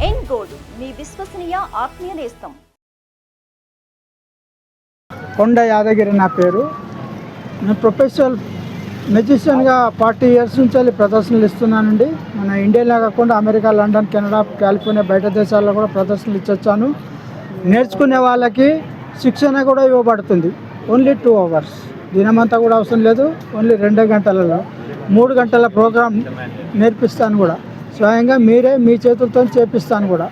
ఎన్ gold మీ విశ్వసనీయ ఆత్మీయ నేస్తం. కొండ యాదగిరి నా పేరు. నేను ప్రొఫెషనల్ మెజిషియన్గా 40 years నుంచి ప్రదర్శనలు ఇస్తున్నానండి. మన ఇండియాలో కాకుండా అమెరికా, లండన్, కెనడా, కాలిఫోర్నియా బయట దేశాల్లో కూడా ప్రదర్శనలు ఇచ్చొచ్చాను. నేర్చుకునే వాళ్ళకి శిక్షణ కూడా ఇవ్వబడుతుంది. ఓన్లీ 2 hours, దినమంతా కూడా అవసరం లేదు. ఓన్లీ 2 గంటలలో 3 గంటల ప్రోగ్రామ్ నేర్పిస్తాను కూడా. స్వయంగా మీరే మీ చేతులతో చేపిస్తాను కూడా.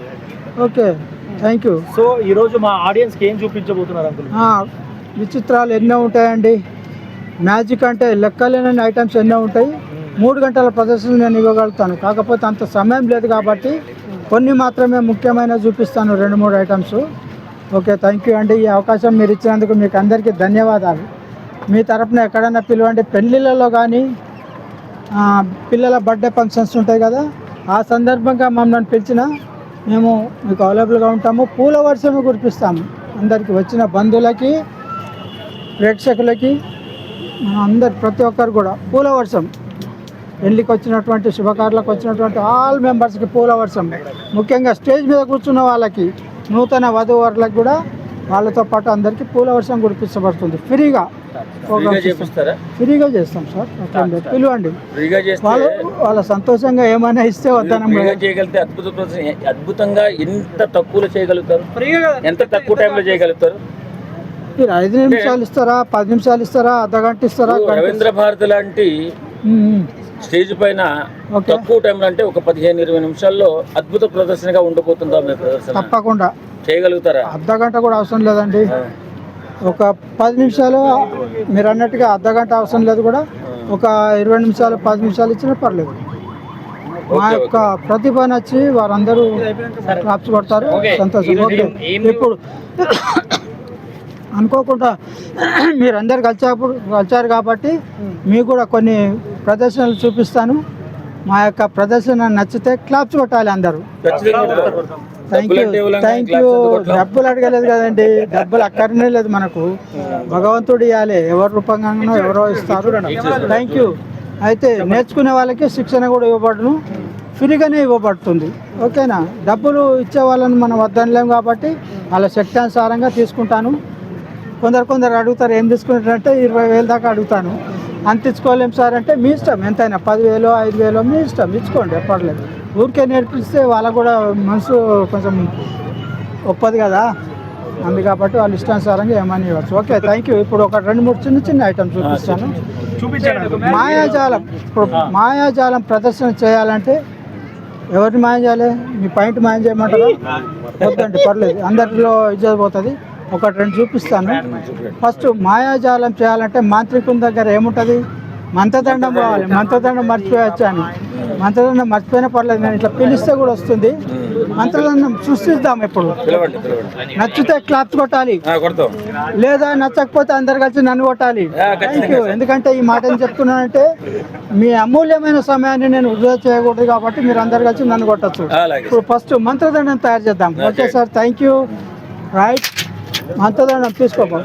Okay, thank you. సో ఈరోజు మా ఆడియన్స్కి ఏం చూపించబోతున్నారు అంకుల్? విచిత్రాలు ఎన్నో ఉంటాయండి. మ్యాజిక్ అంటే లెక్కలేని ఐటమ్స్ ఎన్నో ఉంటాయి. 3 గంటల ప్రదర్శన నేను ఇవ్వగలుగుతాను. కాకపోతే అంత సమయం లేదు కాబట్టి కొన్ని మాత్రమే ముఖ్యమైన చూపిస్తాను, 2-3 ఐటమ్స్. ఓకే, థ్యాంక్ యూ అండి. ఈ అవకాశం మీరు ఇచ్చినందుకు మీకు అందరికీ ధన్యవాదాలు. మీ తరపున ఎక్కడైనా పిలవండి. పెళ్ళిళ్ళలో కానీ పిల్లల బర్త్డే ఫంక్షన్స్ ఉంటాయి కదా, ఆ సందర్భంగా మమ్మల్ని పిలిచినా మేము మీకు అవైలబుల్గా ఉంటాము. పూల వర్షమే కురిపిస్తాము అందరికీ, వచ్చిన బంధువులకి, ప్రేక్షకులకి, అందరు ప్రతి ఒక్కరు కూడా పూల వర్షం. పెళ్ళికి వచ్చినటువంటి, శుభకార్యాలకు వచ్చినటువంటి ఆల్ మెంబర్స్కి పూల వర్షం. ముఖ్యంగా స్టేజ్ మీద కూర్చున్న వాళ్ళకి, నూతన వధూవరులకు కూడా వాళ్ళతో పాటు అందరికీ పూల వర్షం కురిపించబడుతుంది. ఫ్రీగా చేస్తాం సార్. పిలవండి, వాళ్ళ సంతోషంగా ఏమైనా ఇస్తే వద్దాం. చేయగలిగితే అద్భుతంగా ఎంత తక్కువలో చేయగలుగుతారు? ఎంత తక్కువ టైంలో చేయగలుగుతారు? మీరు 5 నిమిషాలు ఇస్తారా, 10 నిమిషాలు ఇస్తారా, అర్ధగంట ఇస్తారా? రవీంద్ర భారతి లాంటి స్టేజ్ పైన తక్కువ టైంలో అంటే ఒక 15-20 నిమిషాల్లో అద్భుత ప్రదర్శనగా ఉండబోతుందా మీ ప్రదర్శన? తప్పకుండా చేయగలుగుతారా? అర్ధగంట కూడా అవసరం లేదండి. ఒక 10 నిమిషాలు, మీరు అన్నట్టుగా అర్ధగంట అవసరం లేదు కూడా. ఒక 20 నిమిషాలు, 10 నిమిషాలు ఇచ్చినా పర్లేదు. మా యొక్క ప్రతిభ నచ్చి వారందరూ క్లాప్స్ కొడతారు. సంతోషం. ఓకే, ఇప్పుడు అనుకోకుండా మీరందరు కలిసారు కాబట్టి మీకు కూడా కొన్ని ప్రదర్శనలు చూపిస్తాను. మా యొక్క ప్రదర్శన నచ్చితే క్లాప్స్ కొట్టాలి అందరూ. Thank you. డబ్బులు అడగలేదు కదండి, డబ్బులు అక్కడనే లేదు మనకు. భగవంతుడు ఇవ్వాలి, ఎవరి రూపంగానో ఎవరో ఇస్తారు. Thank you. అయితే నేర్చుకునే వాళ్ళకి శిక్షణ కూడా ఇవ్వబడును, ఫ్రీగానే ఇవ్వబడుతుంది. ఓకేనా? డబ్బులు ఇచ్చే వాళ్ళని మనం వద్దనలేము కాబట్టి వాళ్ళ శక్తి అనుసారంగా తీసుకుంటాను. కొందరు అడుగుతారు, ఏం తీసుకుంటారంటే 20,000 దాకా అడుగుతాను. అంత ఇచ్చుకోలేము సార్ అంటే మీ ఇష్టం, ఎంతైనా 10,000, 5,000 మీ ఇష్టం, ఇచ్చుకోండి, పర్లేదు. ఊరికే నేర్పిస్తే వాళ్ళకు కూడా మనసు కొంచెం ఒప్పదు కదా, అందు కాబట్టి వాళ్ళు ఇష్టానుసారంగా ఏమని ఇవ్వచ్చు. Okay, thank you. ఇప్పుడు ఒక 2-3 చిన్న ఐటమ్స్ చూపిస్తాను. మాయాజాలం ప్రదర్శన చేయాలంటే ఎవరిని మాయం చేయాలి? మీ పాయింట్ మాయం చేయమంటారా? వద్దండి, పర్లేదు, అందరిలో ఇజ్జత్ పోతుంది. 1-2 చూపిస్తాను. ఫస్ట్ మాయాజాలం చేయాలంటే మాంత్రికుని దగ్గర ఏముంటుంది? మంత్రదండం కావాలి. మంత్రదండం మర్చిపోయచ్చు అని. మంత్రదండం మర్చిపోయినా పర్లేదు, నేను ఇట్లా పిలిస్తే కూడా వస్తుంది. మంత్రదండం సృష్టిద్దాం. ఇప్పుడు నచ్చితే క్లాప్స్ కొట్టాలి, లేదా నచ్చకపోతే అందరు కలిసి నన్ను కొట్టాలి. Thank you. ఎందుకంటే ఈ మాట ఏం చెప్తున్నానంటే, మీ అమూల్యమైన సమయాన్ని నేను వృధా చేయకూడదు కాబట్టి మీరు అందరు కలిసి నన్ను కొట్టచ్చు. ఇప్పుడు ఫస్ట్ మంత్రదండం తయారు చేద్దాం. Okay sir, thank you. Right, మంత్రదండం తీసుకోపో.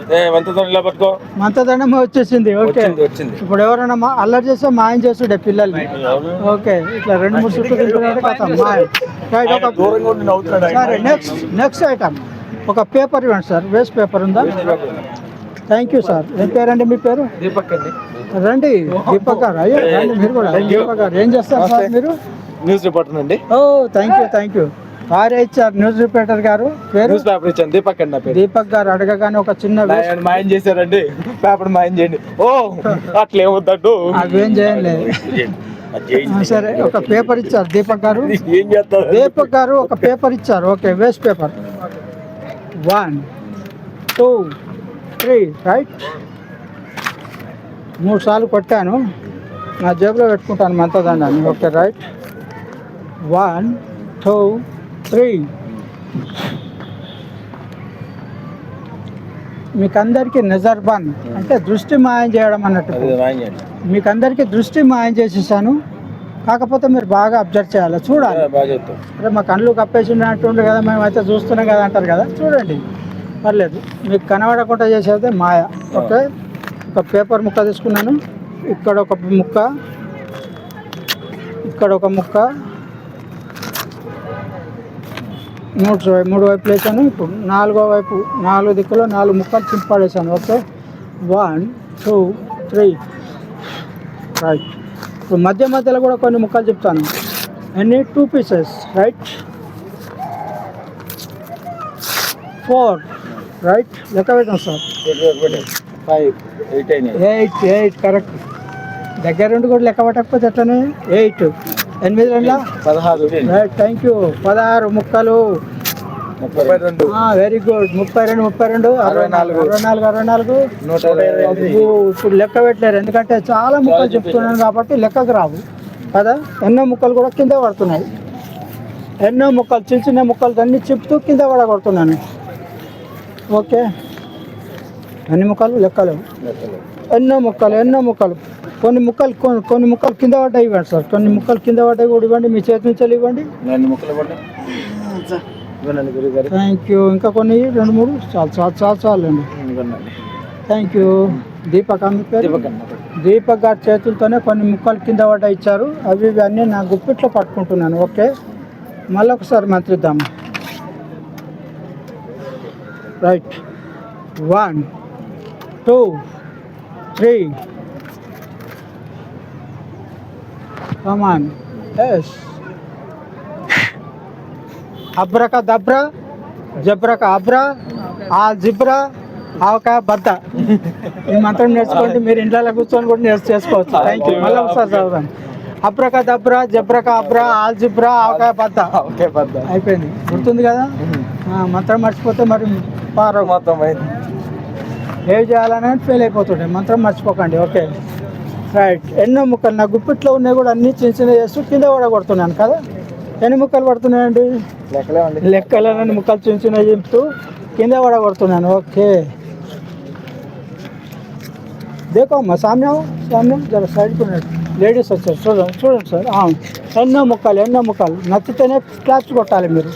మంత్రదండం వచ్చేసింది. ఓకే, ఇప్పుడు ఎవరైనా అల్లరి చేస్తే మాయం చేసుడే పిల్లల్ని. ఓకే, ఇట్లా 2-3 చుట్టూ తింటున్నాడు కదా మాయం. సరే, నెక్స్ట్ ఐటమ్ ఒక పేపర్ ఇవ్వండి సార్. వేస్ట్ పేపర్ ఉందా? Thank you sir. ఏం పేరండి మీ పేరు? దీపక్ అండి. రండి, దీపక్ గారు. అయ్యో రండి మీరు కూడా. దీపక్ గారు ఏం చేస్తారు సార్ మీరు? న్యూస్ రిపోర్టర్ అండి. ఓ, థ్యాంక్ యూ. ఆర్హెచ్ఆర్ న్యూస్ రిపోర్టర్ గారు. పేరు? న్యూస్ పేపర్ ఇచ్చాను, దీపక్ అండి. దీపక్ గారు అడగగానే ఒక చిన్న మాయం చేశారండి, పేపర్ మాయం చేయండి. ఓ, అట్లేమొద్దు, అవేం చేయలేదు. సరే, ఒక పేపర్ ఇచ్చారు దీపక్ గారు. ఏం చేస్తారు? దీపక్ గారు ఒక పేపర్ ఇచ్చారు. Okay, waste paper. 1, 2, 3 రైట్. 3 సార్లు కొట్టాను, నా జేబులో పెట్టుకుంటాను మంత్రదండాన్ని. Okay, right. 1, 2, 3. మీకందరికీ నజర్బాన్ అంటే దృష్టి మాయం చేయడం అన్నట్టు. మీకందరికీ దృష్టి మాయం చేసేసాను. కాకపోతే మీరు బాగా అబ్జర్వ్ చేయాలి, చూడాలి. అరే మా కళ్ళు కప్పేసి అంటుండే కదా, మేమైతే చూస్తున్నాం కదా అంటారు కదా, చూడండి, పర్లేదు. మీకు కనబడకుండా చేసేది మాయ. ఓకే, ఒక పేపర్ ముక్క తీసుకున్నాను. ఇక్కడ ఒక ముక్క, ఇక్కడ ఒక ముక్క, మూడు వైపులు వేసాను. ఇప్పుడు నాలుగో వైపు 4 దిక్కులో 4 ముక్కలు చింపాడేసాను. Okay 1 2 3 right. ఇప్పుడు మధ్యలో కూడా కొన్ని ముక్కలు చెప్తాను. అన్ని 2 పీసెస్ రైట్. 4 రైట్. లెక్క పెట్టాం సార్. 5 8 అయినాయి. 8 కరెక్ట్. దగ్గర నుండి కూడా లెక్క పట్టకపోతే ఎట్లనే 8 8 2 16 రైట్. Thank you. 16 ముక్కలు. 32 వెరీ గుడ్. 32 64 64 ఇప్పుడు లెక్క పెట్టలేరు ఎందుకంటే చాలా ముక్కలు చెప్తున్నాను కాబట్టి లెక్కకు రావు కదా. ఎన్నో ముక్కలు కూడా కింద పడుతున్నాయి. ఎన్నో ముక్కలు చిన్న చిన్న ముక్కలు అన్ని చెప్తూ కింద పడగొడుతున్నాను. ఓకే ఎన్ని ముక్కలు లెక్కలేవు. ఎన్నో ముక్కలు కొన్ని ముక్కలు కింద పడ్డాయి ఇవ్వండి సార్. కొన్ని ముక్కలు కింద పడ్డాయి కూడా ఇవ్వండి. మీ చేతి నుంచి ఇవ్వండి. Thank you. ఇంకా కొన్ని 2 3 చాలండి. Thank you. దీపక్ మీ పేరు? దీపక్ గారి చేతులతోనే కొన్ని ముక్కలు కింద పడ్డ ఇచ్చారు. అవి అన్నీ నా గుప్పిట్లో పట్టుకుంటున్నాను. ఓకే మళ్ళీ ఒకసారి మంత్రిద్దాము. రైట్ 1 2 3 కమాన్. ఎస్ అబ్రకా దబ్రా జబ్రకా అబ్రా ఆ జిబ్రా ఆవకాయ బద్ద. ఈ మంత్రం నేర్చుకోండి. మీరు ఇంట్లో కూర్చొని కూడా చేసుకోవచ్చు. Thank you. మళ్ళీ ఒకసారి చదువుతాను. అబ్రకా దబ్రా జబ్రకా అబ్రా ఆల్ జిబ్రా ఆవకాయ బద్ద. అయిపోయింది. గుర్తుంది కదా. మంత్రం మర్చిపోతే మరి పార మొత్తం ఏం చేయాలని ఫెయిల్ అయిపోతుండే. మంత్రం మర్చిపోకండి. Okay right. ఎన్నో ముక్కలు నా గుప్పిట్లో ఉన్నాయి కూడా అన్నీ చిన్న చిన్న చేస్తూ కింద కూడా కొడుతున్నాను కదా. ఎన్ని ముక్కలు పడుతున్నాయండి? లెక్కలేనని ముక్కలు చిన్న చిన్న చెప్తూ కింద కూడా కొడుతున్నాను. ఓకే దేకో అమ్మా సామ్యం జర సైడ్కి ఉన్నాడు. లేడీస్ వచ్చారు చూడండి సార్. ఎన్నో ముక్కలు నచ్చితేనే క్లాప్స్ కొట్టాలి మీరు.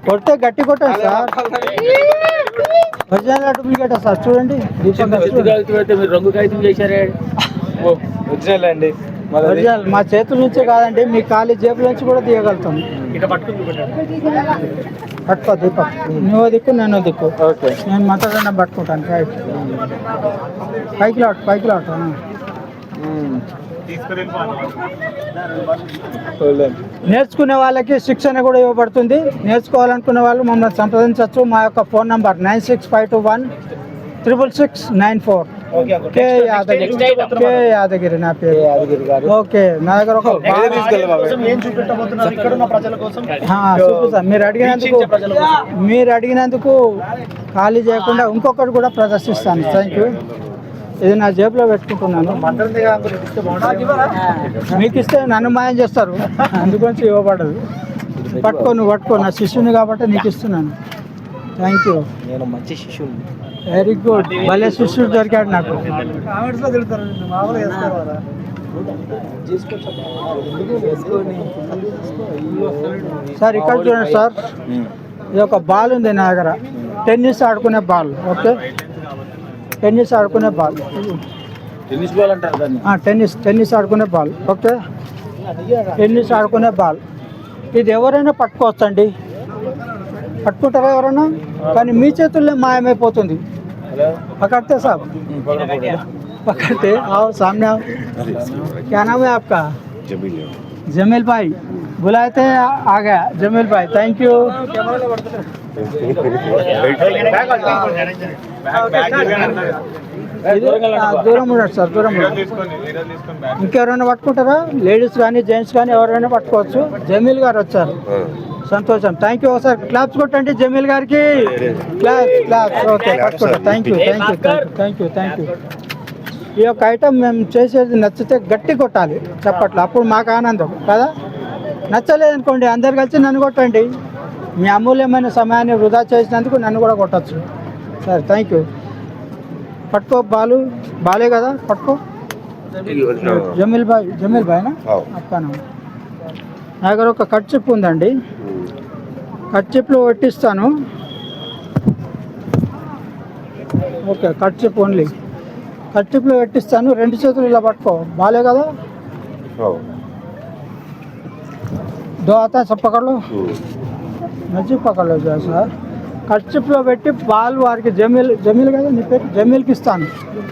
కొడితే గట్టి కొట్టాలి సార్. Original duplicate sir. చూడండి రంగు కాగితం చేశారే. ఒరిజినల్ అండి. ఒరిజినల్ మా చేతుల నుంచే కాదండి, మీ ఖాళీ జేబుల నుంచి కూడా తీయగలుగుతాం. పట్టుకో దీపక్. నువ్వు దిక్కు నేను దిక్కు. ఓకే నేను మాట్లాడడం పట్టుకుంటాను. రైట్. పైకి లాట్ నేర్చుకునే వాళ్ళకి శిక్షణ కూడా ఇవ్వబడుతుంది. నేర్చుకోవాలనుకునే వాళ్ళు మమ్మల్ని సంప్రదించవచ్చు. మా యొక్క ఫోన్ నంబర్ 9652166694. కే యాదగిరి నా పేరు. ఓకే నా దగ్గర ఒక చూపిస్తాను. మీరు అడిగినందుకు ఖాళీ చేయకుండా ఇంకొకటి కూడా ప్రదర్శిస్తాను. Thank you. ఇది నా జేబులో పెట్టుకుంటున్నాను. మీకు ఇస్తే నన్ను మాయం చేస్తారు, అందుగురించి ఇవ్వబడదు. పట్టుకో నా శిష్యుని కాబట్టి నీకు ఇస్తున్నాను. Thank you. నేను మంచి శిష్యుని. Very good. భలే శిష్యుడు దొరికాడు నాకు. సార్ ఇక్కడ చూడండి సార్. ఇది ఒక బాల్ ఉంది నా దగ్గర. టెన్నిస్ ఆడుకునే బాల్. ఓకే టెన్నిస్ ఆడుకునే బాల్. టెన్నిస్ బాల్ అంటారు దాన్ని. టెన్నిస్ ఆడుకునే బాల్. ఓకే టెన్నిస్ ఆడుకునే బాల్. ఇది ఎవరైనా పట్టుకోవచ్చండి. పట్టుకుంటారా ఎవరైనా? కానీ మీ చేతుల్లో మాయమైపోతుంది. पकड़ते साहब पकड़ते आओ सामने आओ. क्या नाम है आपका? जमील भाई. बुलाए थे आ गया जमील भाई. Thank you. దూరం ఉన్నాడు సార్. ఇంకెవరైనా పట్టుకుంటారా? లేడీస్ కానీ జెంట్స్ కానీ ఎవరైనా పట్టుకోవచ్చు. జమీల్ గారు వచ్చారు. సంతోషం. Thank you. ఒకసారి క్లాప్స్ కొట్టండి జమీల్ గారికి. క్లాప్స్. ఓకే పట్టుకుంటా. Thank you. ఈ యొక్క ఐటమ్ మేము చేసేది నచ్చితే గట్టి కొట్టాలి చప్పట్లు. అప్పుడు మాకు ఆనందం కదా. నచ్చలేదనుకోండి అందరు కలిసి నన్ను కొట్టండి. మీ అమూల్యమైన సమయాన్ని వృధా చేసినందుకు నన్ను కూడా కొట్టచ్చు. సరే థ్యాంక్ యూ. పట్టుకో బాలే కదా. పట్టుకో జమీల్ భాయ్నా అప్పనా. నా దగ్గర ఒక కట్ చిప్ ఉందండి. కట్ చిప్లో పెట్టిస్తాను. Okay cut chip only. Cut చిప్లో పెట్టిస్తాను. 2 చేతులు ఇలా పట్టుకో. బాలే కదా. దో आता सब पकड़ लो మంచిగా పకड़ लो సార్ కర్చిప్లో పెట్టి బాల్ వారికి జమీల్ కదా నీ పేరు జమీల్కి ఇస్తాను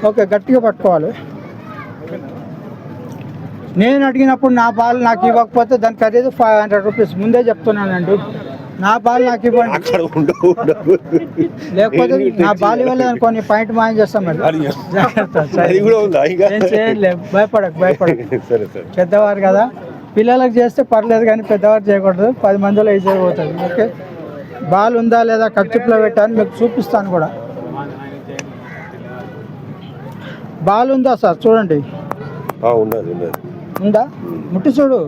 ఓకే గట్టిగా పట్టుకోవాలి నేను అడిగినప్పుడు నా బాల్ నాకు ఇవ్వకపోతే దాని ఖరీదు 500 రూపీస్ ముందే చెప్తున్నానండి నా బాల్ నాకు ఇవ్వండి లేకపోతే నా బాల్ ఇవ్వలేదు అనుకో నీ పాయింట్ మాయం చేస్తాం మరి భయపడకు పెద్దవారు కదా పిల్లలకు చేస్తే పర్లేదు కానీ పెద్దవారు చేయకూడదు 10 మందిలో ఈజీ అయిపోతుంది ఓకే బాల్ ఉందా లేదా కర్చిప్లో పెట్టాను మీకు చూపిస్తాను కూడా బాల్ ఉందా సార్ చూడండి ఉందా ముట్టి చూడు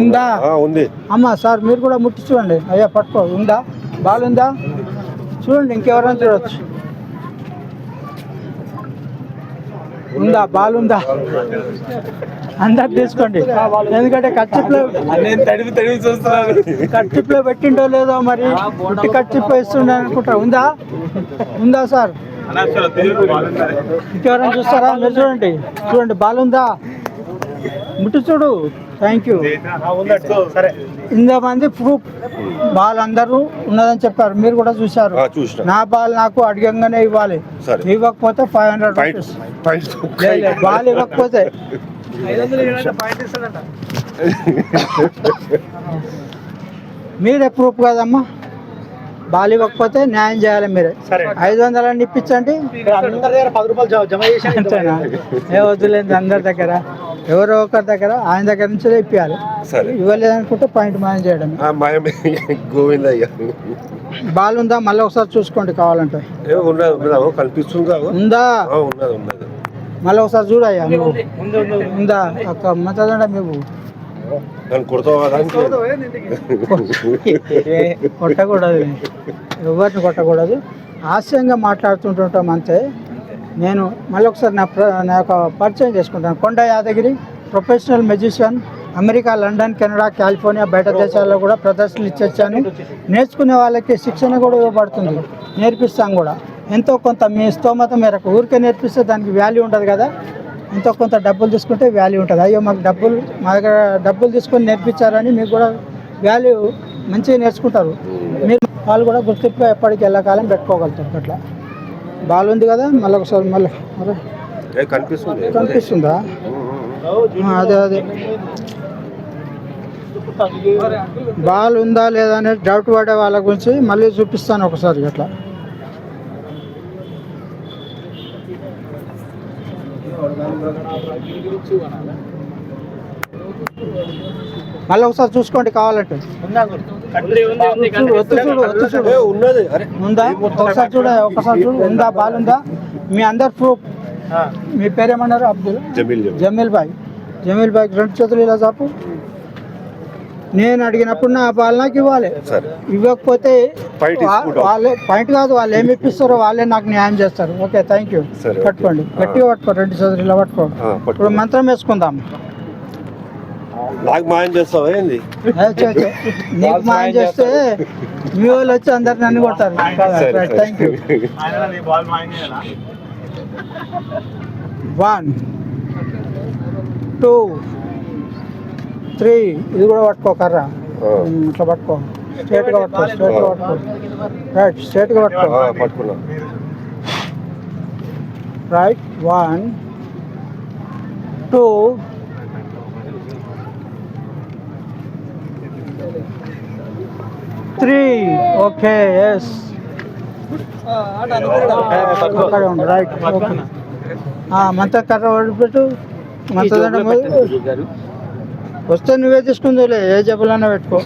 ఉందా ఉంది అమ్మా సార్ మీరు కూడా ముట్టి చూడండి అయ్యా పట్టుకో ఉందా బాల్ ఉందా చూడండి ఇంకెవరైనా చూడవచ్చు ఉందా బాల్ ఉందా అందరు తీసుకోండి ఎందుకంటే కర్చిప్లో పెట్టిండో లేదో మరి ముట్టి కర్చిప్ ఇస్తుండే అనుకుంటా ఉందా సార్ ఇంకెవరైనా చూస్తారా మీరు చూడండి బాల్ ఉందా ముట్టి చూడు థ్యాంక్ యూ ఇంతమంది ప్రూఫ్ బాల్ అందరూ ఉన్నదని చెప్పారు మీరు కూడా చూశారు నా బాల్ నాకు అడిగంగానే ఇవ్వాలి ఇవ్వకపోతే 500 రూపీస్ బాల్ ఇవ్వకపోతే మీరే ప్రూఫ్ కదమ్మా బాల్ ఇవ్వకపోతే న్యాయం చేయాలి మీరే 500 అని ఇప్పించండి 10 రూపాయలు జమ చేసి అంతేనా ఏ వద్దులేదు అందరి దగ్గర ఎవరో ఒకరి దగ్గర ఆయన దగ్గర నుంచి ఇప్పించాలి ఇవ్వలేదనుకుంటే పాయింట్ మాయం చేయడం బాల్ ఉందా మళ్ళీ ఒకసారి చూసుకోండి కావాలంటే ఉందా మళ్ళీ ఒకసారి చూడయ్యా ఉందా ఒక మంచిదండ మేము కొట్టకూడదు ఎవరిని కొట్టకూడదు హాస్యంగా మాట్లాడుతుంటుంటాం అంతే నేను మళ్ళీ ఒకసారి నా యొక్క పరిచయం చేసుకుంటాను కొండ Yadagiri professional magician America London Canada California బయట దేశాల్లో కూడా ప్రదర్శనలు ఇచ్చొచ్చాను నేర్చుకునే వాళ్ళకి శిక్షణ కూడా ఇవ్వబడుతుంది నేర్పిస్తాం కూడా ఎంతో కొంత మీ స్తోమత మేరకు ఊరికే నేర్పిస్తే దానికి వాల్యూ ఉండదు కదా ఎంతో కొంత డబ్బులు తీసుకుంటే వాల్యూ ఉంటుంది అయ్యో మా దగ్గర డబ్బులు తీసుకొని నేర్పించారని మీకు కూడా వాల్యూ మంచిగా నేర్చుకుంటారు మీరు వాళ్ళు కూడా గుర్తింపు ఎప్పటికి ఎల్లకాలం పెట్టుకోగలుగుతారు అట్లా బాల్ ఉంది కదా మళ్ళీ ఒకసారి మళ్ళీ కనిపిస్తుందా అదే బాల్ ఉందా లేదా అనేది డౌట్ పడే వాళ్ళ గురించి మళ్ళీ చూపిస్తాను ఒకసారి అట్లా మళ్ళీ ఒకసారి చూసుకోండి కావాలంటే ఉందా ఒకసారి చూడు ఉందా బాల్ ఉందా మీ అందరు ప్రూఫ్ మీ పేరేమన్నారు అబ్దుల్ జమీల్ భాయ్ 2 చేతులు ఇలా చాపు నేను అడిగినప్పుడు నా బాల్ నాకు ఇవ్వాలి ఇవ్వకపోతే వాళ్ళే పాయింట్ కాదు వాళ్ళు ఏమి ఇప్పిస్తారో వాళ్ళే నాకు న్యాయం చేస్తారు ఓకే థ్యాంక్ యూ పట్టుకోండి గట్టిగా పట్టుకో 2 చేతులు ఇలా పట్టుకో ఇప్పుడు మంత్రం వేసుకుందాం నాకు మాయం చేస్తావా ఏంది నీకు మాయం చేస్తే మీ వాళ్ళు వచ్చి అందరు నన్ను కొడతారు థ్యాంక్ యూ 1 2 3 ఇది కూడా పట్టుకో కర్ర ఇట్లా పట్టుకో స్ట్రైట్గా పట్టుకో రైట్ స్ట్రైట్గా పట్టుకో right 1 2 3 okay yes right okay మంత కర్ర వదిలిపెట్టు మంతదండ వస్తే నువ్వే తీసుకుందిలే ఏ జబ్బులన్నా పెట్టుకో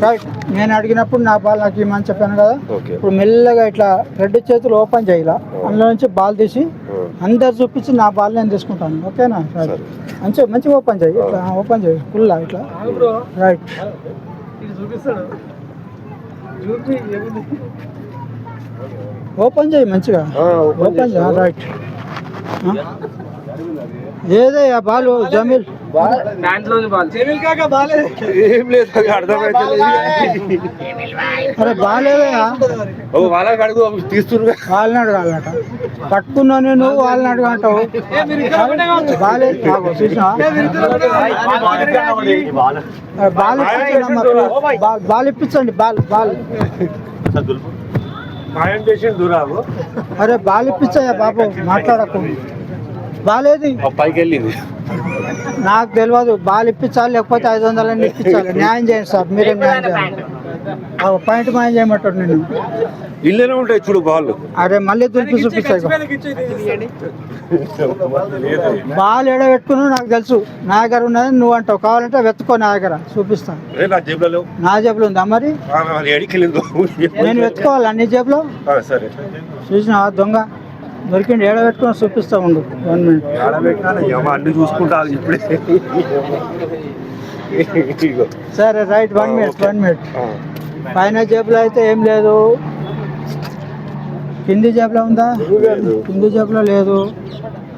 రైట్ నేను అడిగినప్పుడు నా బాల్ నాకు ఇమ్మని చెప్పాను కదా ఇప్పుడు మెల్లగా ఇట్లా 2 చేతులు ఓపెన్ చేయాల అందులో నుంచి బాల్ తీసి అందరు చూపించి నా బాల్ నేను తీసుకుంటాను ఓకేనా మంచిగా ఓపెన్ చేయి ఇట్లా ఓపెన్ చేయి ఫుల్ ఇట్లా రైట్ ఓపెన్ చేయి మంచిగా ఓపెన్ చేయి రైట్ ఏదే ఆ బాల్ జమీల్ ఏం లేదు అర్థమైతే అరే బాగాలేదయా వాళ్ళకి అడుగు తీస్తున్నా వాళ్ళని అడగాలట పట్టుకున్నా నేను వాళ్ళని అడగంటావు బాగాలేదు చూసినా బాల్ ఇప్పించండి బాల్ మాయం చేసి దూరాలు అరే బాల్ ఇప్పించాయా బాబు మాట్లాడకు బాలేది పైకి వెళ్ళింది నాకు తెలియదు బాల్ ఇప్పించాలి లేకపోతే 500 ఇప్పించాలి న్యాయం చేయండి సార్ మీరే న్యాయం చేయాలి పాయింట్ మాయం చేయమంటాడు నేను ఇల్లునే ఉంటాయి చూడు బాల్ అరే మళ్ళీ దులిపి చూపిస్తాయి బాల్ ఏడ పెట్టుకున్నావు నాకు తెలుసు నా దగ్గర ఉన్నది నువ్వు అంటావు కావాలంటే వెతుక్కో నా దగ్గర చూపిస్తాను నా జేబులో ఉందా మరి నేను వెతుకోవాలి అన్ని జేబులో చూసిన దొంగ దొరికింది ఏడ పెట్టుకుని చూపిస్తా ఉండు 1 minute అన్ని చూసుకుంటా ఇప్పుడే సరే రైట్ 1 minute పైన జేబులో అయితే ఏం లేదు కింది జేబులో ఉందా కింది జేబులో లేదు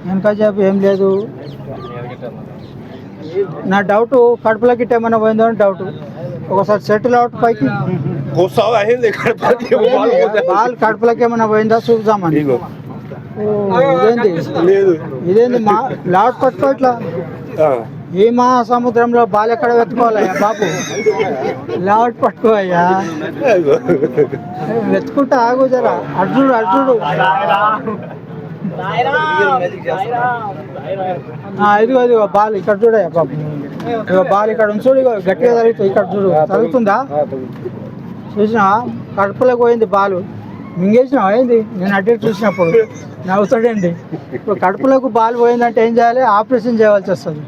వెనక జేబు ఏం లేదు నా డౌట్ కడుపులో గిట్ట ఏమైనా పోయిందో అని డౌట్ ఒకసారి సెటిల్ అవుట్ పైకి బాల్ కడుపులోకి ఏమైనా పోయిందా చూద్దామని ఇదేంది మా లాట్ పట్టుకో ఇట్లా ఈ మహాసముద్రంలో బాల్ ఎక్కడ వెతుకోవాలయ్యా బాబు లాట్ పట్టుకోవయ్యా వెతుకుంటా ఆగు జరా అర్జుడు ఇదిగో బాల్ ఇక్కడ చూడయ్యా బాబు ఇగో బాల్ ఇక్కడ చూడు ఇగో గట్టిగా తరుగుతుంది ఇక్కడ చూడు తరుగుతుందా చూసినా కడుపులోకి పోయింది బాలు మింగేసినా అయింది నేను అడ్డే చూసినప్పుడు నవ్వుతాడండి ఇప్పుడు కడుపులోకి బాల్ పోయిందంటే ఏం చేయాలి ఆపరేషన్ చేయవలసి వస్తుంది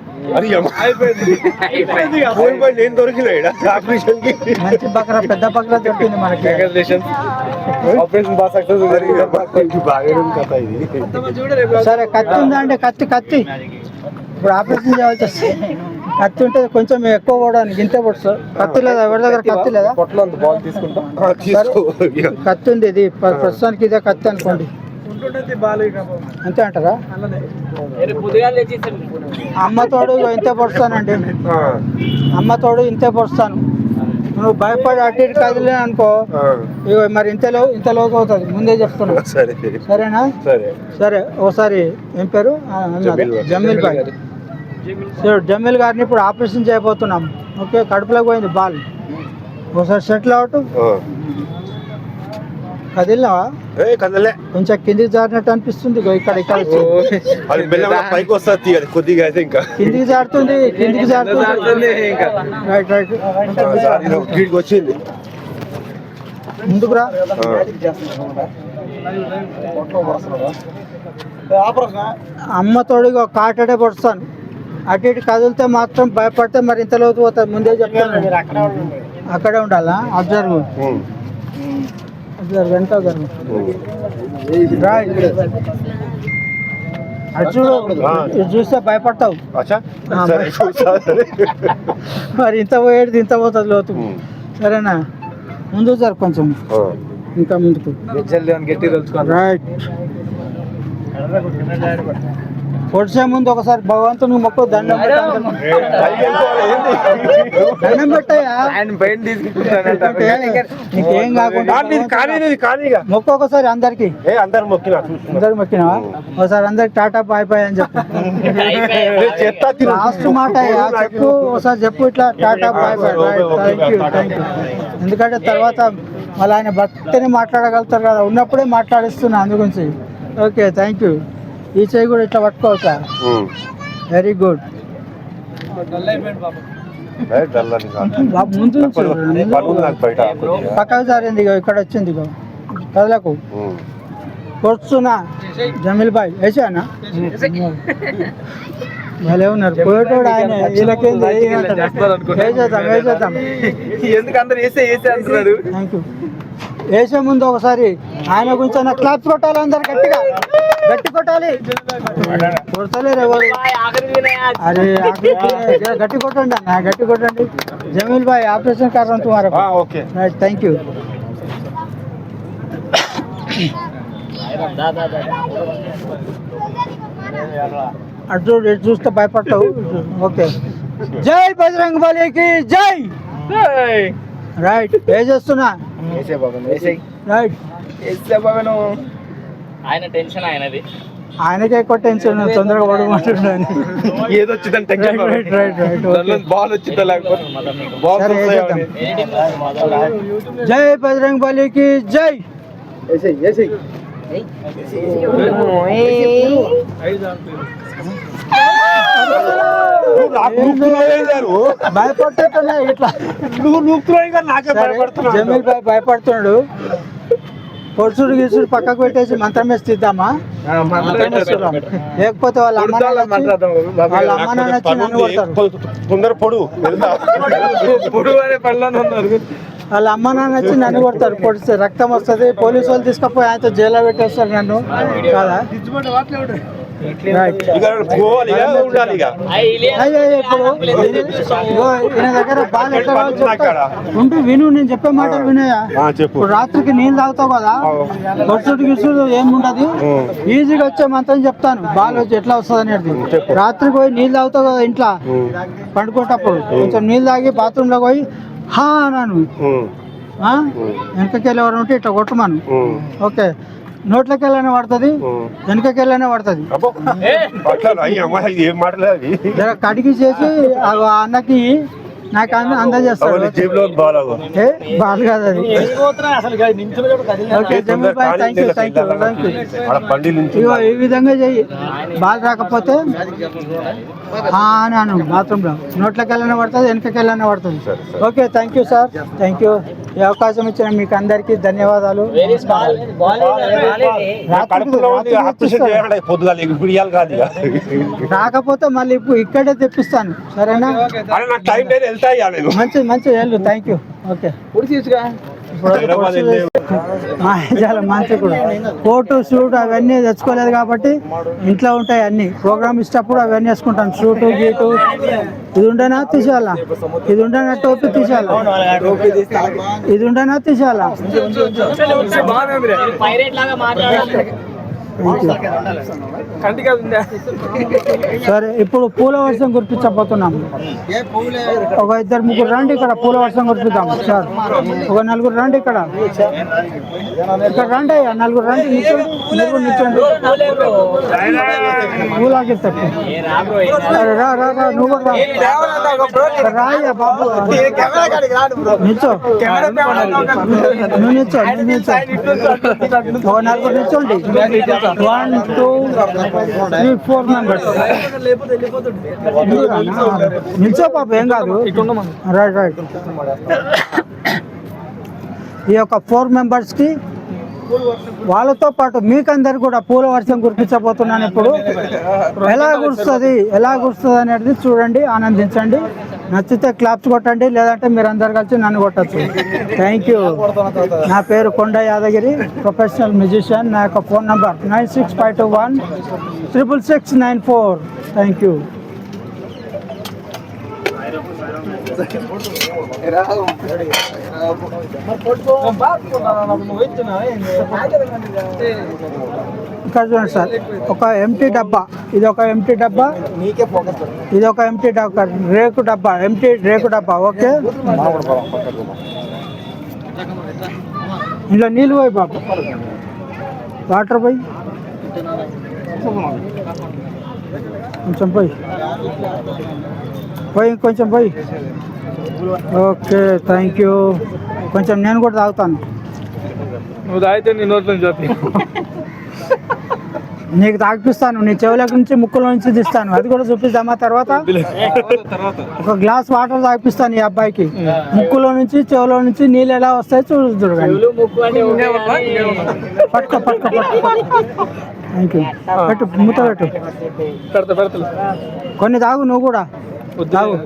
మంచి బకరా పెద్ద బకరా దొరికింది మనకి సరే కత్తి ఉందా అంటే కత్తి ఇప్పుడు ఆపరేషన్ చేయవలసి వస్తుంది కత్తి ఉంటే కొంచెం ఎక్కువ పోవడానికి ఇంతే పడుతుంది కత్తి లేదా ఎవరి దగ్గర కత్తి లేదా కత్తి ఉంది ఇది ప్రస్తుతానికి ఇదే కత్తి అనుకోండి అంతే అంటారా అమ్మతోడు ఇంతే పడుస్తానండి అమ్మతోడు ఇంతే పడుస్తాను నువ్వు భయపడి అటు ఇటు కదిలే అనుకో ఇగో మరి ఇంత లోతు అవుతుంది ముందే చెప్తున్నా సరేనా సరే ఓసారి ఏం పేరు జమీల్ భాయ్ జమీల్ గారిని ఇప్పుడు ఆపరేషన్ చేయబోతున్నాం ఓకే కడుపులోకి పోయింది బాల్ ఒకసారి సెటిల్ అవుట్ కదిలినావా కొంచెం కిందికి జారినట్టు అనిపిస్తుంది ఇక్కడ కిందికి జారుతుంది రైట్ వచ్చింది ముందుకురా అమ్మ తోడుగా కాటడే పడుస్తాను అటు ఇటు కదిలితే మాత్రం భయపడితే మరి ఇంత లోతు పోతుంది ముందే చెప్తాను అక్కడే ఉండాలా అబ్జర్వ్ వెంట అటు చూడు ఇది చూస్తే భయపడతావు మరి ఇంత పోయేది ఇంత పోతుంది లోతు సరేనా ముందు సార్ కొంచెం ఇంకా ముందుకు రైట్ పొడిచే ముందు ఒకసారి భగవంతుని మొక్కు దండం పెట్టయ్యా నీకేం కాకుండా మొక్కు ఒకసారి అందరికి మొక్కినావా ఒకసారి అందరికి టాటా బాయ్ బాయ్ అని చెప్పు లాస్ట్ మాట చెప్పు ఒకసారి చెప్పు ఇట్లా tata bye bye thank you ఎందుకంటే తర్వాత మళ్ళీ ఆయన భక్తిని మాట్లాడగలుగుతారు కదా ఉన్నప్పుడే మాట్లాడిస్తున్నా అందుగురించి ఓకే థ్యాంక్ యూ ఈ చేయి కూడా ఇట్లా పట్టుకోవచ్చా వెరీ గుడ్ బాబు ముందు పక్కకు సారింది ఇక్కడ వచ్చింది కదలకు కొడుతున్నా జమీల్ భాయ్ వేసానా భలే ఉన్నారు పోయేటోడు ఆయన వీళ్ళకేంది వేసేద్దాం థ్యాంక్ యూ వేసే ముందు ఒకసారి ఆయన గురించి క్లాప్స్ కొట్టాలి అందరు గట్టి కొట్టాలి కొడతలేరు ఎవరు అరే గట్టి కొట్టండి అన్న గట్టి కొట్టండి జమీల్ భాయ్ ఆపరేషన్ కారణం తుమారా ఓకే రైట్ థ్యాంక్ యూ అటు చూడు, ఇటు చూస్తే భయపడతావు. ఓకే, జై బజరంగ్ బలికి జై. రైట్, వేసేస్తున్నా. రైట్, ఆయన టెన్షన్ ఆయనది. ఆయనకే ఎక్కువ టెన్షన్, తొందరగా పడమంటున్నాను. ఏదో వచ్చిందంటే right right right, okay. Ball వచ్చిందా లేకపోతే సరే, వేసేద్దాం. జై బజరంగ్ బలికి జై. భయపడుతున్నా ఇట్లా. జమీల్ భాయ్ భయపడుతున్నాడు. పొడుచుడు గీసుడు పక్కకు పెట్టేసి మంత్రం వేసి తీద్దామా? లేకపోతే వాళ్ళ అమ్మ నాన్న వచ్చి నన్ను కొడతారు. తొందర పొడు వాళ్ళ అమ్మ నాన్న వచ్చి నన్ను కొడతారు. పొడిస్తే రక్తం వస్తుంది. పోలీసు వాళ్ళు తీసుకుపోయి ఆయనతో జైల్లో పెట్టేస్తారు నన్ను కదా. ఈయన దగ్గర బాగా ఉంటూ విను, నేను చెప్పే మాటలు వినయా. ఇప్పుడు రాత్రికి నీళ్ళు తాగుతావు కదా, పొడుచుడు గిసుడు ఏముండదు, ఈజీగా వచ్చే మంత్రం చెప్తాను. బాగా వచ్చి ఎట్లా వస్తుంది అనేది. రాత్రికి పోయి నీళ్ళు తాగుతావు కదా ఇంట్లో పండుకునేటప్పుడు, కొంచెం నీళ్ళు తాగి బాత్రూమ్ లో పోయి హా అన్నాను. వెనకకెళ్ళి ఎవరు ఉంటే ఇట్లా కొట్టమను. ఓకే, నోట్లోకి వెళ్ళనే పడుతుంది, వెనకకి వెళ్ళనే పడుతుంది. కడిగి చేసి అన్నకి నాకు అందజేస్తాడు. బాల్ కాదు అది. Okay Jameel bhai, thank you thank you thank you. ఇగో ఈ విధంగా చెయ్యి. బాల్ రాకపోతే అన్నాను బాత్రూంలో, నోట్లోకి వెళ్ళనే పడుతుంది, వెనకకి వెళ్ళనే పడుతుంది. Okay, thank you sir, thank you. ఈ అవకాశం ఇచ్చిన మీకు అందరికీ ధన్యవాదాలు. రాకపోతే మళ్ళీ ఇప్పుడు ఇక్కడే తెప్పిస్తాను, సరేనా? మంచి మంచి వెళ్ళు, థ్యాంక్ యూ. ఓకే, చాలా మంచి కూడా. కోటు సూట్ అవన్నీ తెచ్చుకోలేదు కాబట్టి ఇంట్లో ఉంటాయి అన్ని. ప్రోగ్రామ్ ఇచ్చినప్పుడు అవన్నీ వేసుకుంటాను. సూటు గీటు ఇది ఉండనా తీసేయాలా, ఇది ఉండనా టోపీ తీసేయాలా, ఇది ఉండనా తీసేయాలా. సరే, ఇప్పుడు పూల వర్షం కురిపించబోతున్నాం. ఒక ఇద్దరు ముగ్గురు రండి ఇక్కడ, పూల వర్షం కురిపిద్దాం సార్. ఒక నలుగురు రండి ఇక్కడ, ఇక్కడ రండి అయ్యా, నలుగురు రండి, నిల్చోండి. పూలాగిస్తాడు. రా రా రా, నువ్వు రాయ్యా బాబు, నిల్చో, నువ్వు నిల్చో, నువ్వు నిల్చో. ఒక నలుగురు నిల్చోండి. 1 2 3 4 మెంబర్స్ నిల్చో పాప, ఏం కాదు. Right right. ఈ యొక్క 4 మెంబర్స్కి వాళ్ళతో పాటు మీకందరు కూడా పూల వర్షం కురిపించబోతున్నాను. ఇప్పుడు ఎలా కురుస్తుంది అనేది చూడండి, ఆనందించండి. నచ్చితే క్లాప్స్ కొట్టండి, లేదంటే మీరు అందరు కలిసి నన్ను కొట్టచ్చు. Thank you. నా పేరు కొండ యాదగిరి, ప్రొఫెషనల్ మ్యూజిషియన్. నా యొక్క ఫోన్ నంబర్ 96521 66694. Thank you. ఇక్కడ చూడండి సార్, ఒక ఎంటీ డబ్బా, ఇది ఒక ఎంటీ డబ్బా, ఇది ఒక ఎంటీ డబ్బా, రేకు డబ్బా, ఎంటీ రేకు డబ్బా. ఓకే, ఇందులో నీళ్ళు పోయి బాబు, వాటర్ పోయి, కొంచెం పోయి కొంచెం పోయి. Okay, thank you. కొంచెం నేను కూడా తాగుతాను. నువ్వు తాగితే నీ నోట్లో చెప్పి నీకు తాగిపిస్తాను, నీ చెవుల నుంచి ముక్కుల నుంచి తీస్తాను, అది కూడా చూపిస్తామా తర్వాత. ఒక గ్లాస్ వాటర్ తాగిపిస్తాను ఈ అబ్బాయికి. ముక్కులో నుంచి చెవులో నుంచి నీళ్ళు ఎలా వస్తాయో చూడుదురు. పట్టుకో పట్టుకో పట్టుకో. Thank you. పెట్టు, మూత పెట్టు. కొన్ని తాగు, నువ్వు కూడా తాగు.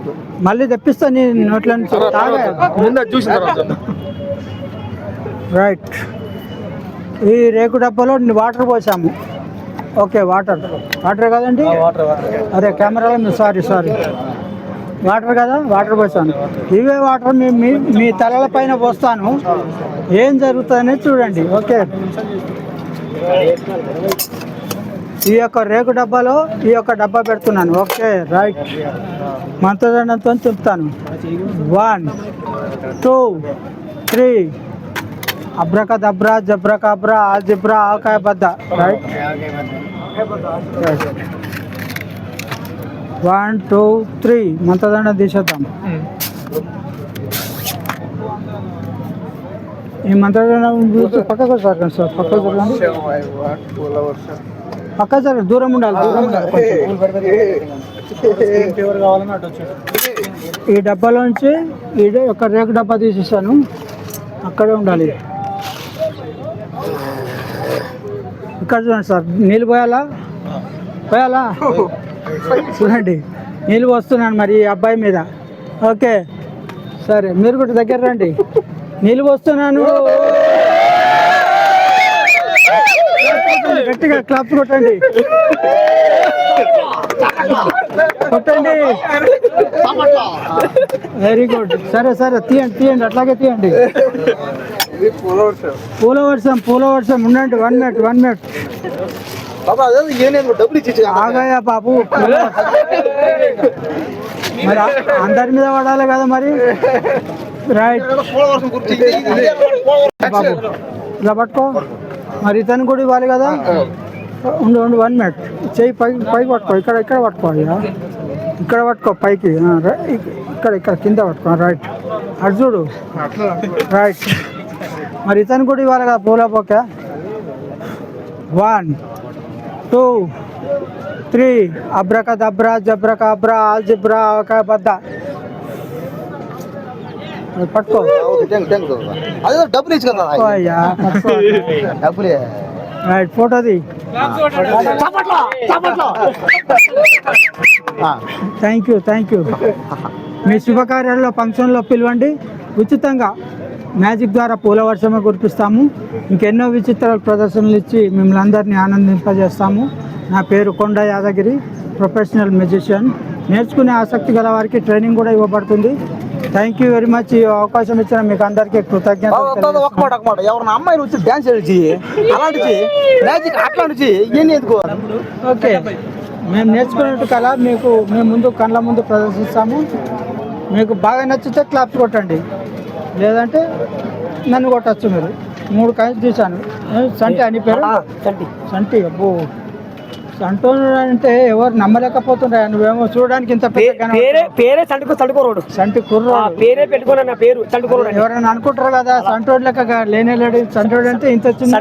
మళ్ళీ తెప్పిస్తా నీ నోట్ల నుంచి. రైట్. ఈ రేకు డబ్బాలో వాటర్ పోసాము. ఓకే, వాటర్ కదండి. అదే కెమెరాలో సారీ వాటర్ కదా, వాటర్ పోసాను. ఇవే వాటర్ మీ తలల పైన పోస్తాను, ఏం జరుగుతుందనేది చూడండి. ఓకే, ఈ యొక్క రేకు డబ్బాలో ఈ యొక్క డబ్బా పెడుతున్నాను. Okay right. మంత్రదండంతో చెప్తాను. 1 2 3 అబ్రకదబ్రా జబ్రకబ్రా ఆల్జిబ్రా ఆకాయ బద్ద. రైట్ 1 2 3 మంత్రదండం తీసేద్దాం. ఈ మంత్రదండం పక్కకు జరగండి సార్, పక్కకు జరగండి, పక్క జరగండి, దూరం ఉండాలి, దూరం ఉండాలి కొంచెం. ఈ డబ్బాలోంచి ఈ ఒక రేకు డబ్బా తీసేసాను, అక్కడే ఉండాలి. ఇక్కడ చూడండి సార్, నీళ్ళు పోయాలా పోయాలా చూడండి, నీళ్ళు వస్తున్నాను మరి ఈ అబ్బాయి మీద. ఓకే సరే, మీరు కూడా దగ్గర రండి, నీళ్ళు పోస్తున్నాను. గట్టిగా క్లాప్స్ కొట్టండి, కొట్టండి. Very good. సరే సరే, తీయండి తీయండి, అట్లాగే తీయండి. పూల వర్షం ఉండండి. 1 మినిట్ ఆగాయా బాబు, మరి అందరి మీద పడాలి కదా మరి. రైట్ బాబు, ఇలా పట్టుకో, మరి ఇతను కూడా ఇవ్వాలి కదా. ఉండు 1 మినిట్, చెయ్యి పైకి పట్టుకో, ఇక్కడ పట్టుకో, ఇక్కడ పట్టుకో పైకి, ఇక్కడ కింద పట్టుకో. రైట్, అటు చూడు. రైట్, మరి ఇతను కూడా ఇవ్వాలి కదా పూల పోక. 1 2 3 అబ్రకదబ్రా జబ్రకబ్రా ఆల్జిబ్రా ఆకాయ బద్ద. పట్టుకో. డబ్బులు ఇచ్చు కదా, డబ్బులే. రైట్, ఫోటోది. Thank you. మీ శుభకార్యాల్లో ఫంక్షన్లో పిలవండి, ఉచితంగా మ్యాజిక్ ద్వారా పూల వర్షమే కురిపిస్తాము. ఇంకెన్నో విచిత్ర ప్రదర్శనలు ఇచ్చి మిమ్మల్ని అందరినీ ఆనందింపజేస్తాము. నా పేరు కొండ యాదగిరి, ప్రొఫెషనల్ మ్యూజిషియన్. నేర్చుకునే ఆసక్తి గల వారికి ట్రైనింగ్ కూడా ఇవ్వబడుతుంది. Thank you very much. ఈ అవకాశం ఇచ్చిన మీకు అందరికీ కృతజ్ఞతలు. ఎవరన్నా అమ్మాయిని వచ్చి డాన్స్ చేసి అలాంటి మ్యాజిక్ అట్లాంటి ఇవన్నీ ఎందుకు? ఓకే, మేము నేర్చుకున్నట్టు కల మీకు మేము ముందు కళ్ళ ముందు ప్రదర్శిస్తాము. మీకు బాగా నచ్చితే క్లాప్స్ కొట్టండి, లేదంటే నన్ను కొట్టచ్చు. మీరు 3 కాయిన్స్ తీశాను. సంటి అని పేరు, సంటి. అబ్బో, సంటోను అంటే ఎవరు నమ్మలేకపోతుండే. నువ్వేమో చూడడానికి ఇంత పేరే సంటుకోరోడు, సంటి కుర్రోడు పేరే పెట్టుకున్నా పేరు సంటుకోరోడు. ఎవరైనా అనుకుంటారు కదా సంటోడు లెక్క లేనేలేడు. సంటోడు అంటే ఇంత చిన్న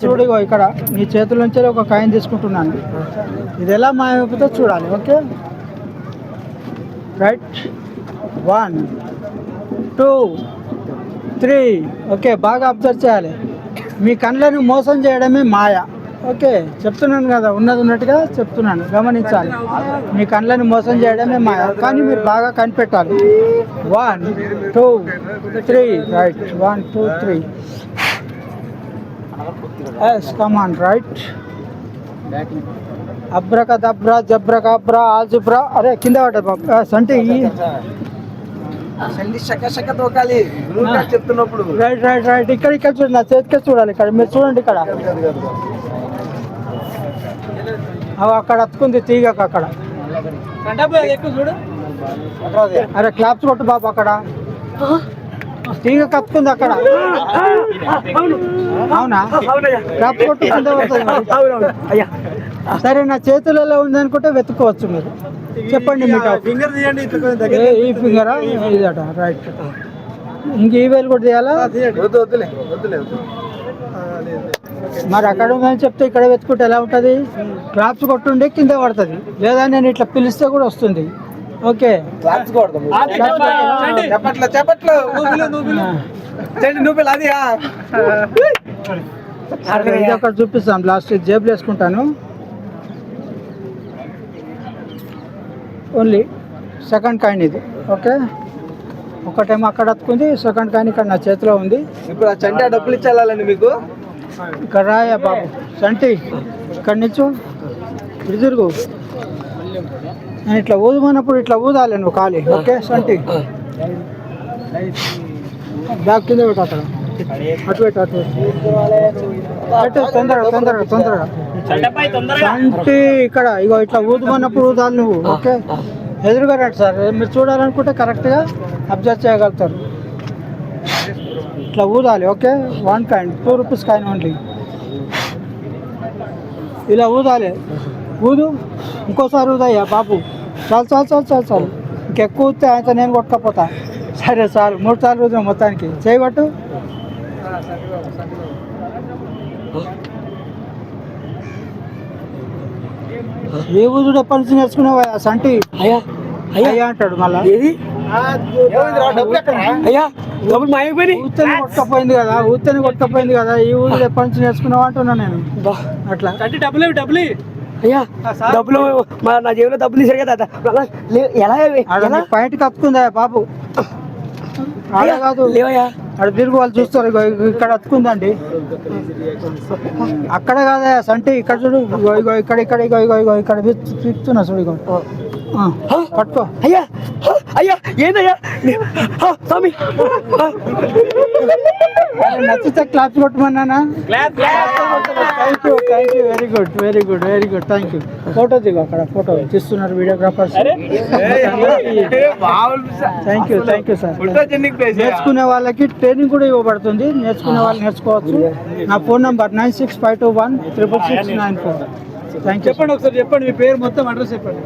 చూడు. ఇక్కడ నీ చేతుల నుంచి ఒక కాయిన్ తీసుకుంటున్నాను. ఇది ఎలా మాయమైపోతే చూడాలి. Okay right, 1 2 3. ఓకే, బాగా అబ్జర్వ్ చేయాలి. మీ కళ్ళను మోసం చేయడమే మాయ. ఓకే, చెప్తున్నాను కదా, ఉన్నది ఉన్నట్టుగా చెప్తున్నాను, గమనించాలి. మీ కళ్ళను మోసం చేయడమే మాయ, కానీ మీరు బాగా కనిపెట్టాలి. 1 2 3. Right, 1 2 3. Yes, come on. Right, abracadabra జబ్రకబ్రా ఆల్జిబ్రా. అరే కింద పడ్డది బాబు. సంటి చెప్తున్నప్పుడు రైట్. ఇక్కడ చూడండి, నా చేతికే చూడాలి. ఇక్కడ మీరు చూడండి, ఇక్కడ అక్కడ అతుకుంది తీగకు అక్కడ. అరే క్లాప్స్ కొట్టు బాబు, అక్కడ తీగ కత్తుకుంది అక్కడ. అవునా, క్లాప్స్ కొట్టు, కింద పడుతుంది. సరే, నా చేతులలో ఉంది అనుకుంటే వెతుక్కోవచ్చు మీరు. చెప్పండి, మీకు ఈ ఫింగరా ఇదట. రైట్, ఇంక ఈ వేలు కూడా తీయాలా? మరి అక్కడ ఉందని చెప్తే ఇక్కడ వెతుకుంటే ఎలా ఉంటుంది? క్లాప్స్ కొట్టుండే కింద పడుతుంది, లేదా నేను ఇట్లా పిలిస్తే కూడా వస్తుంది. ఓకే, ఇది ఒకటి చూపిస్తాను. లాస్ట్ జేబులు వేసుకుంటాను. ఓన్లీ సెకండ్ కాయిన్ ఇది. ఓకే, ఒకటేమో అక్కడ అతుకుంది, సెకండ్ కాయిన్ ఇక్కడ నా చేతిలో ఉంది. ఇప్పుడు ఆ చంటి డబ్బులు ఇచ్చేయాలండి మీకు. ఇక్కడ రాయా బాబు, సంటి ఇక్కడ నిల్చు, ఇటు తిరుగు. నేను ఇట్లా ఊదుకున్నప్పుడు ఇట్లా ఊదాలి నువ్వు ఖాళీ. ఓకే సంటి, బ్యాగ్ కింద పెట్టు అక్కడ. అటు పెట్టు అటు పెట్టు తొందరగా తొందరగా తొందరగా అంటే ఇక్కడ ఇగో ఇట్లా ఊదుమన్నప్పుడు ఊదాలి నువ్వు. ఓకే, ఎదురుగా రండి సార్. మీరు చూడాలనుకుంటే కరెక్ట్గా అబ్జర్వ్ చేయగలుగుతారు. ఇట్లా ఊదాలి. Okay, 1 coin, 2 rupees coin only. ఇలా ఊదాలి. ఊదు, ఇంకోసారి ఊదయ్యా బాబు. చాలు చాలు చాలు చాలు చాలు, ఇంకెక్కువ ఊస్తే ఆయనతో నేను కొట్టుకపోతా. సరే సార్, 3 సార్లు ఊదాం మొత్తానికి. చేయబట్టు. ఏ ఊదుడు ఎప్పటి నుంచి నేర్చుకున్నావా సంటి? అయ్యా అయ్యా అంటాడు మళ్ళా. ఏది అయ్యా డబ్బులు మాయమైపోయి ఊతని కొట్టకపోయింది కదా, ఊతని కొట్టకపోయింది కదా. ఈ ఊదుడు ఎప్పటి నుంచి నేర్చుకున్నావా అంటున్నా నేను. అట్లా డబ్బులు అయ్యా డబ్బులు నా జేబులో డబ్బులు తీసారు కదా ఎలా ఆడ పాయింట్ కత్తుకుందా బాబు? ఆడ కాదు, లేవయ్యా అక్కడ తిరుగు వాళ్ళు చూస్తారు. ఇగో ఇక్కడ అతుకుందండి. అక్కడ కాదా సంటి, ఇక్కడ చూడు. ఇగో ఇగో ఇక్కడ ఇక్కడ ఇగో ఇగో ఇగో ఇక్కడ పిక్తున్నా చూడు. ఇగో పట్టుకో. అయ్యా అయ్యా ఏందయ్యా స్వామి నచ్చితే క్లాప్ కొట్టమన్నానా? Thank you thank you, very good very good very good, thank you. Photo దిగు, అక్కడ ఫోటో తీస్తున్నారు videographers. Thank you thank you sir. నేర్చుకునే వాళ్ళకి ట్రైనింగ్ కూడా ఇవ్వబడుతుంది. నేర్చుకునే వాళ్ళు నేర్చుకోవచ్చు. నా ఫోన్ నంబర్ 9652166694. Thank you. చెప్పండి ఒకసారి, చెప్పండి మీ పేరు మొత్తం, అడ్రస్ చెప్పండి.